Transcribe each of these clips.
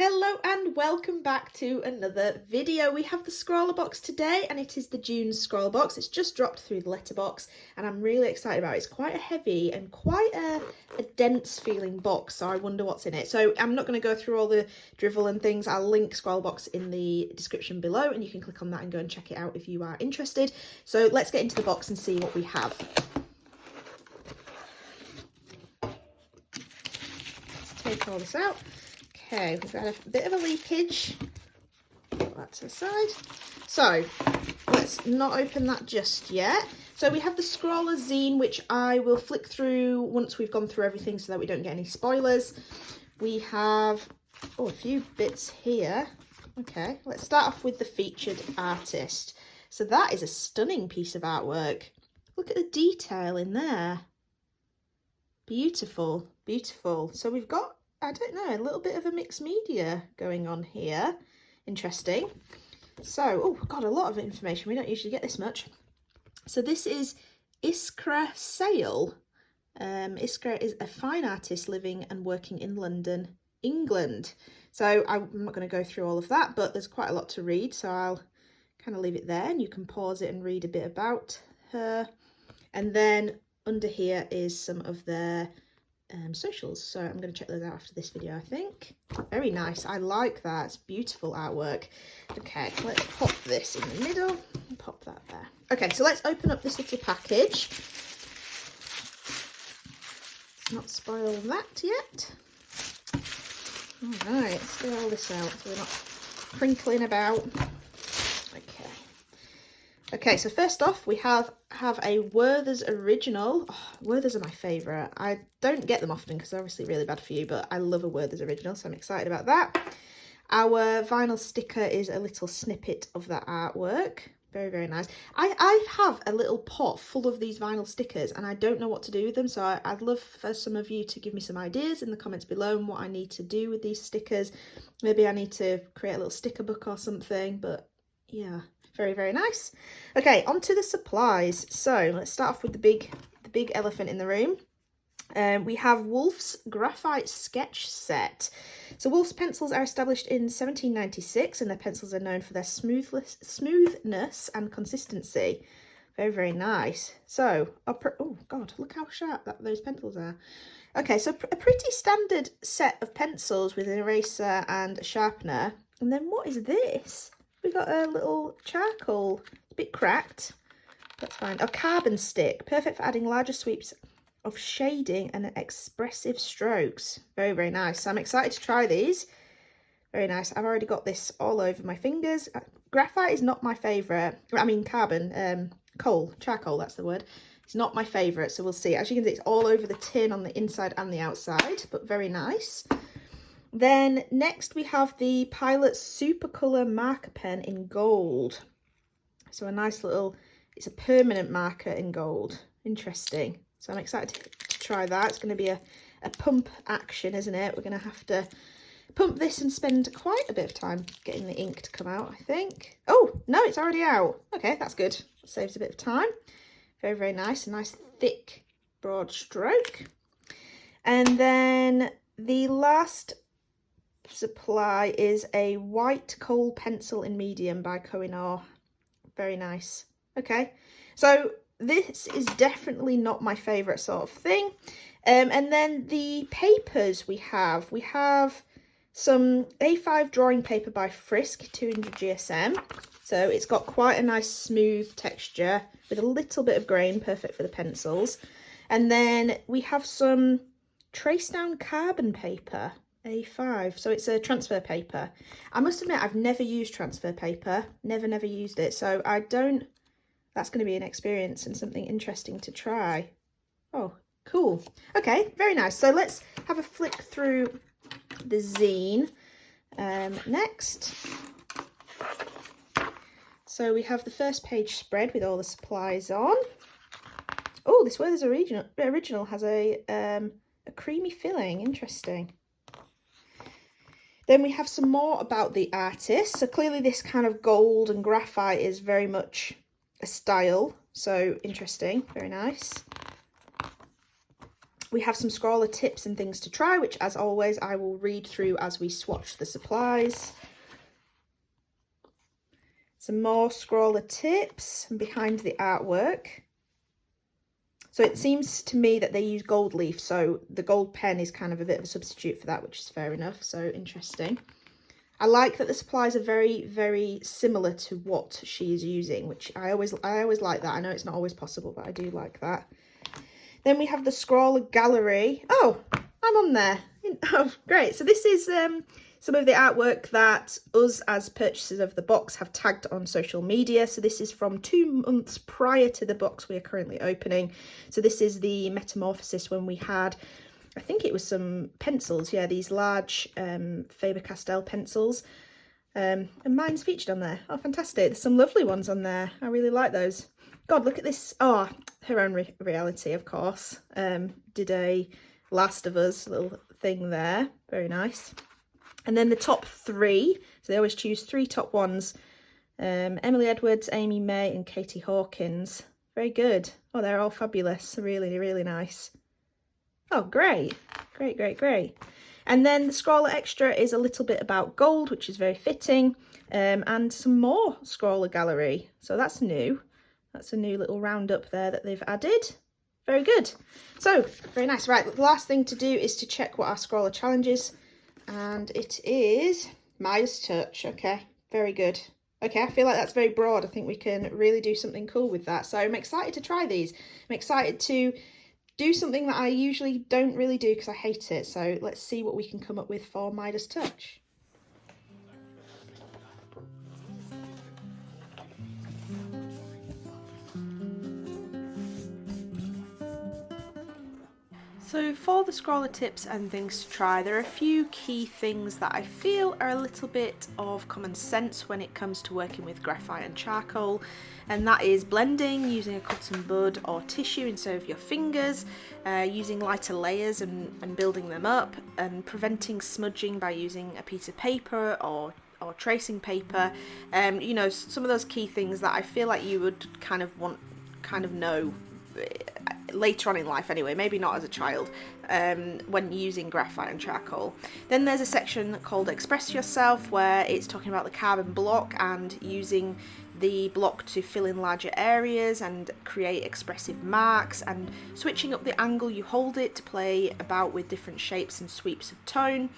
Hello and welcome back to another video. We have the ScrawlrBox today and it is the June ScrawlrBox. It's just dropped through the letterbox and I'm really excited about it. It's quite a heavy and quite a dense feeling box, so I wonder what's in it. So I'm not going to go through all the drivel and things. I'll link ScrawlrBox in the description below and you can click on that and go and check it out if you are interested. So let's get into the box and see what we have. Let's take all this out. Okay, we've got a bit of a leakage. Put that to the side. So let's not open that just yet. So we have the Scrawlr zine, which I will flick through once we've gone through everything so that we don't get any spoilers. We have a few bits here. Okay, let's start off with the featured artist. So that is a stunning piece of artwork. Look at the detail in there. Beautiful, beautiful. So we've got, I don't know, a little bit of a mixed media going on here. Interesting. So, oh God, a lot of information. We don't usually get this much. So this is Iskra Sale. Iskra is a fine artist living and working in London, England. So I'm not going to go through all of that, but there's quite a lot to read. So I'll kind of leave it there and you can pause it and read a bit about her. And then under here is some of their socials, so I'm going to check those out after this video. I think very nice. I like that. It's beautiful artwork. Okay, let's pop this in the middle and pop that there. Okay, so let's open up this little package. Let's not spoil that yet. All right, let's get all this out so we're not crinkling about. Okay, so first off, we have a Werther's original. Oh, Werther's are my favourite. I don't get them often because they're obviously really bad for you, but I love a Werther's original, so I'm excited about that. Our vinyl sticker is a little snippet of that artwork. Very, very nice. I have a little pot full of these vinyl stickers and I don't know what to do with them, so I'd love for some of you to give me some ideas in the comments below on what I need to do with these stickers. Maybe I need to create a little sticker book or something, but yeah. Very, very nice. Okay, on to the supplies. So let's start off with the big elephant in the room. We have Wolf's graphite sketch set. So Wolf's pencils are established in 1796 and their pencils are known for their smoothness and consistency. Very, very nice. So, oh God, look how sharp those pencils are. Okay, so a pretty standard set of pencils with an eraser and a sharpener. And then what is this? We got a little charcoal, it's a bit cracked, that's fine. A carbon stick, perfect for adding larger sweeps of shading and expressive strokes. Very, very nice. So I'm excited to try these. Very nice. I've already got this all over my fingers. Graphite is not my favourite. I mean carbon, charcoal, that's the word. It's not my favourite, so we'll see. As you can see, it's all over the tin on the inside and the outside, but very nice. Then next we have the Pilot Supercolour marker pen in gold. So a nice little, it's a permanent marker in gold. Interesting. So I'm excited to try that. It's going to be a pump action, isn't it? We're going to have to pump this and spend quite a bit of time getting the ink to come out, I think. Oh, no, it's already out. Okay, that's good. Saves a bit of time. Very, very nice. A nice thick, broad stroke. And then the last supply is a white coal pencil in medium by Kohinoor. Very nice. Okay, so this is definitely not my favorite sort of thing. And then the papers we have some A5 drawing paper by Frisk 200 GSM. So it's got quite a nice smooth texture with a little bit of grain, perfect for the pencils. And then we have some trace down carbon paper, A5, so it's a transfer paper. I must admit I've never used transfer paper, never used it, so I don't, that's going to be an experience and something interesting to try. Oh, cool. Okay, very nice. So let's have a flick through the zine next. So we have the first page spread with all the supplies on. Oh, this Werther's original has a creamy filling. Interesting. Then we have some more about the artist. So clearly this kind of gold and graphite is very much a style. So interesting, very nice. We have some Scrawlr tips and things to try, which as always I will read through as we swatch the supplies. Some more Scrawlr tips and behind the artwork. So it seems to me that they use gold leaf, so the gold pen is kind of a bit of a substitute for that, which is fair enough, so interesting. I like that the supplies are very, very similar to what she is using, which I always like that. I know it's not always possible, but I do like that. Then we have the Scrawlr gallery. Oh, I'm on there. Oh, great. So this is some of the artwork that us as purchasers of the box have tagged on social media. So this is from 2 months prior to the box we are currently opening. So this is the Metamorphosis when we had, I think it was some pencils. Yeah, these large Faber-Castell pencils. And mine's featured on there. Oh, fantastic. There's some lovely ones on there. I really like those. God, look at this. Oh, her own reality, of course. Did a Last of Us little thing there. Very nice. And then the top 3. So they always choose 3 top ones. Emily Edwards, Amy May and Katie Hawkins. Very good. Oh, they're all fabulous. Really, really nice. Oh, great. Great, great, great. And then the Scrawlr Extra is a little bit about gold, which is very fitting. And some more Scrawlr Gallery. So that's new. That's a new little roundup there that they've added. Very good. So, very nice. Right, the last thing to do is to check what our Scrawlr challenge is. And it is Midas Touch. Okay, very good. Okay, I feel like that's very broad. I think we can really do something cool with that. So I'm excited to try these. I'm excited to do something that I usually don't really do because I hate it. So let's see what we can come up with for Midas Touch. So for the Scrawlr tips and things to try, there are a few key things that I feel are a little bit of common sense when it comes to working with graphite and charcoal, and that is blending using a cotton bud or tissue instead of your fingers, using lighter layers and building them up, and preventing smudging by using a piece of paper or tracing paper. You know, some of those key things that I feel like you would kind of know later on in life anyway, maybe not as a child, when using graphite and charcoal. Then there's a section called Express Yourself where it's talking about the carbon block and using the block to fill in larger areas and create expressive marks, and switching up the angle you hold it to play about with different shapes and sweeps of tone.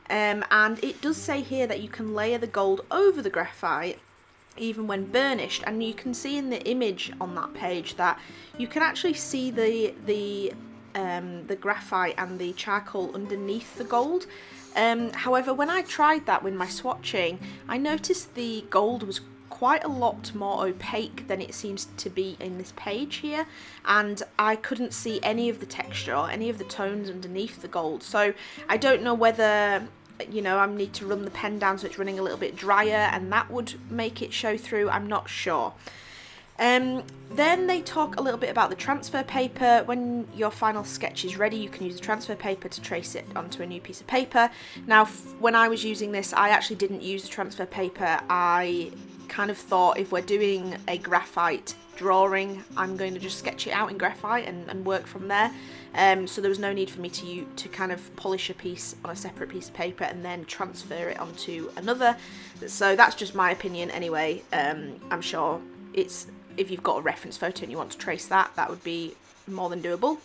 And it does say here that you can layer the gold over the graphite even when burnished, and you can see in the image on that page that you can actually see the graphite and the charcoal underneath the gold. However, when I tried that with my swatching, I noticed the gold was quite a lot more opaque than it seems to be in this page here, and I couldn't see any of the texture or any of the tones underneath the gold. So I don't know whether, you know, I need to run the pen down so it's running a little bit drier and that would make it show through. I'm not sure. Then they talk a little bit about the transfer paper. When your final sketch is ready, you can use the transfer paper to trace it onto a new piece of paper. Now, when I was using this, I actually didn't use the transfer paper. I kind of thought, if we're doing a graphite drawing, I'm going to just sketch it out in graphite and work from there. So there was no need for me to kind of polish a piece on a separate piece of paper and then transfer it onto another. So that's just my opinion anyway. I'm sure if you've got a reference photo and you want to trace that, that would be more than doable.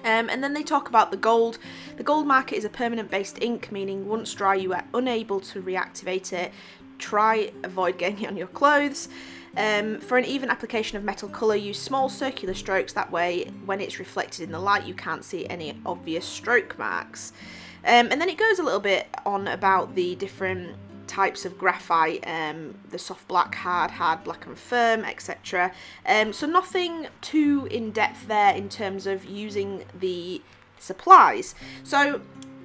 And then they talk about the gold. The gold marker is a permanent based ink, meaning once dry you are unable to reactivate it. Avoid getting it on your clothes. For an even application of metal colour, use small circular strokes. That way, when it's reflected in the light, you can't see any obvious stroke marks. And then it goes a little bit on about the different types of graphite, the soft black, hard black and firm, etc. So nothing too in-depth there in terms of using the supplies. So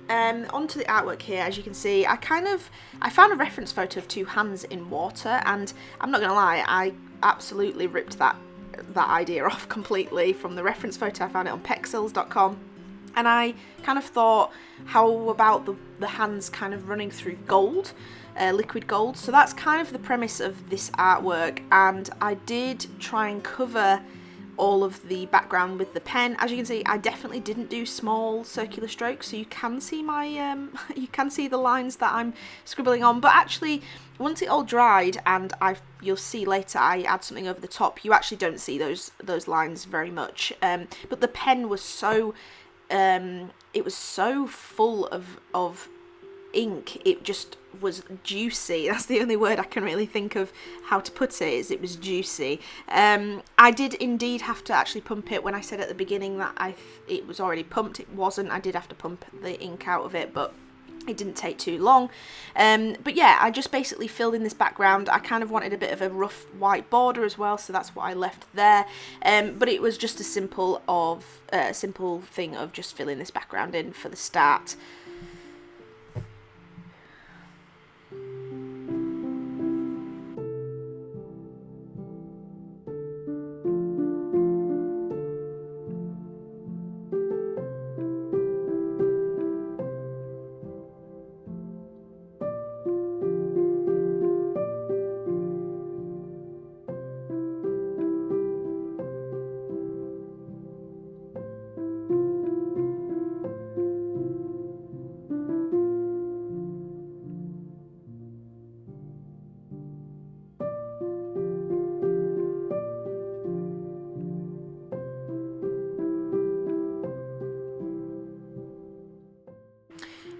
onto the artwork here. As you can see, I found a reference photo of 2 hands in water, and I'm not gonna lie, I absolutely ripped that idea off completely from the reference photo. I found it on pexels.com, and I kind of thought, how about the hands kind of running through gold, liquid gold? So that's kind of the premise of this artwork, and I did try and cover all of the background with the pen. As you can see, I definitely didn't do small circular strokes, so you can see my you can see the lines that I'm scribbling on. But actually, once it all dried, and you'll see later I add something over the top, you actually don't see those lines very much. But the pen was so it was so full of ink, it just was juicy. That's the only word I can really think of how to put it, is it was juicy. I did indeed have to actually pump it. When I said at the beginning that it was already pumped, it wasn't. I did have to pump the ink out of it, but it didn't take too long. But yeah, I just basically filled in this background. I kind of wanted a bit of a rough white border as well, so that's what I left there. But it was just a simple thing of just filling this background in for the start.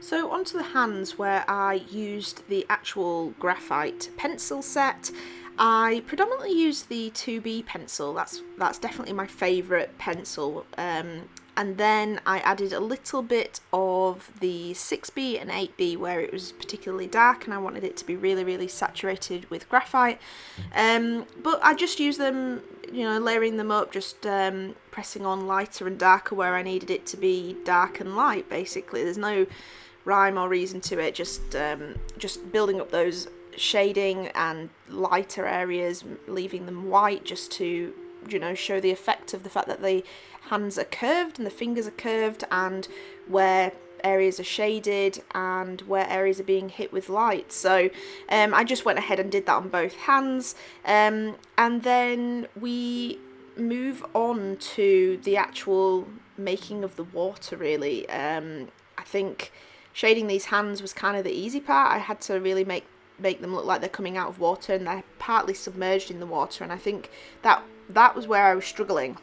So onto the hands, where I used the actual graphite pencil set. I predominantly used the 2B pencil. That's definitely my favourite pencil. And then I added a little bit of the 6B and 8B where it was particularly dark and I wanted it to be really, really saturated with graphite. But I just used them, you know, layering them up, just pressing on lighter and darker where I needed it to be dark and light, basically. There's no rhyme or reason to it, just building up those shading and lighter areas, leaving them white just to, you know, show the effect of the fact that the hands are curved and the fingers are curved, and where areas are shaded and where areas are being hit with light. So I just went ahead and did that on both hands, and then we move on to the actual making of the water, really. I think shading these hands was kind of the easy part. I had to really make them look like they're coming out of water, and they're partly submerged in the water, and I think that was where I was struggling.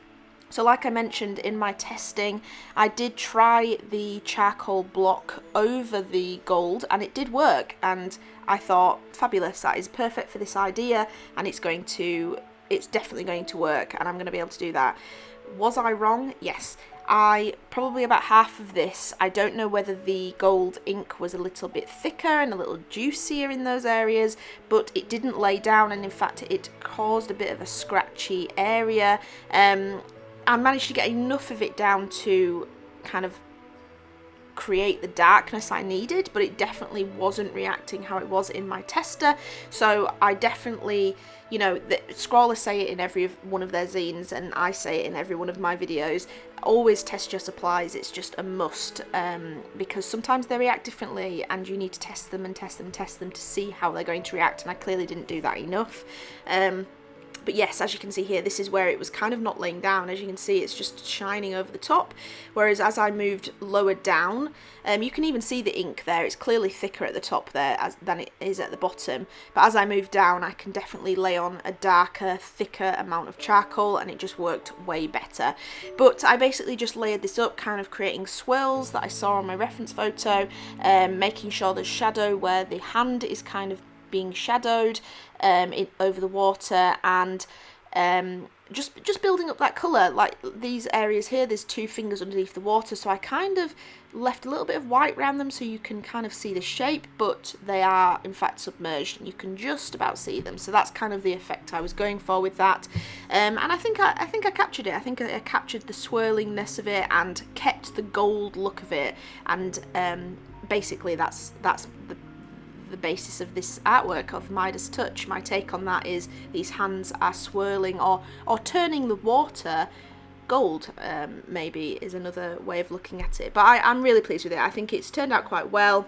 So like I mentioned in my testing, I did try the charcoal block over the gold and it did work, and I thought, fabulous, that is perfect for this idea, and it's definitely going to work, and I'm going to be able to do that. Was I wrong? Yes. Probably about half of this, I don't know whether the gold ink was a little bit thicker and a little juicier in those areas, but it didn't lay down, and in fact it caused a bit of a scratchy area. I managed to get enough of it down to kind of create the darkness I needed, but it definitely wasn't reacting how it was in my tester. So I definitely, you know, Scrawlr say it in every one of their zines, and I say it in every one of my videos, always test your supplies. It's just a must, because sometimes they react differently and you need to test them and test them and test them to see how they're going to react, and I clearly didn't do that enough. But yes, as you can see here, this is where it was kind of not laying down. As you can see, it's just shining over the top, whereas as I moved lower down, you can even see the ink there. It's clearly thicker at the top there than it is at the bottom, but as I move down, I can definitely lay on a darker, thicker amount of charcoal, and it just worked way better. But I basically just layered this up, kind of creating swirls that I saw on my reference photo, making sure there's shadow where the hand is kind of being shadowed over the water, and just building up that colour. Like these areas here, there's two fingers underneath the water, so I kind of left a little bit of white around them so you can kind of see the shape, but they are in fact submerged and you can just about see them. So that's kind of the effect I was going for with that, and I think I captured it. I think I captured the swirlingness of it and kept the gold look of it, and basically that's the basis of this artwork of Midas Touch. My take on that is these hands are swirling or turning the water gold, maybe is another way of looking at it. But I'm really pleased with it. I think it's turned out quite well.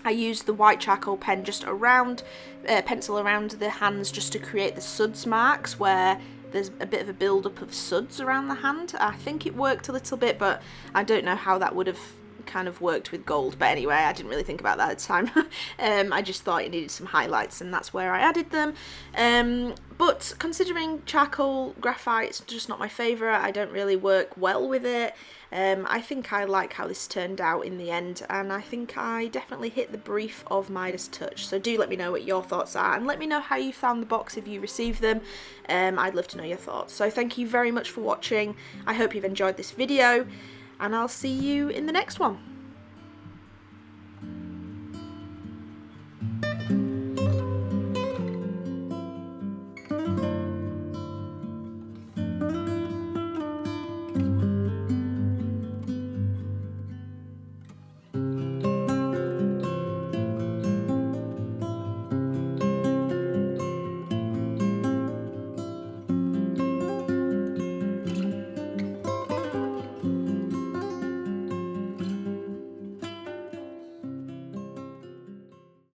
I used the white charcoal pen just around, pencil around the hands, just to create the suds marks where there's a bit of a build-up of suds around the hand. I think it worked a little bit, but I don't know how that would have kind of worked with gold. But anyway, I didn't really think about that at the time. I just thought it needed some highlights, and that's where I added them. But considering charcoal graphite's just not my favourite, I don't really work well with it. I think I like how this turned out in the end, and I think I definitely hit the brief of Midas Touch. So do let me know what your thoughts are, and let me know how you found the box if you received them. I'd love to know your thoughts. So thank you very much for watching. I hope you've enjoyed this video, and I'll see you in the next one.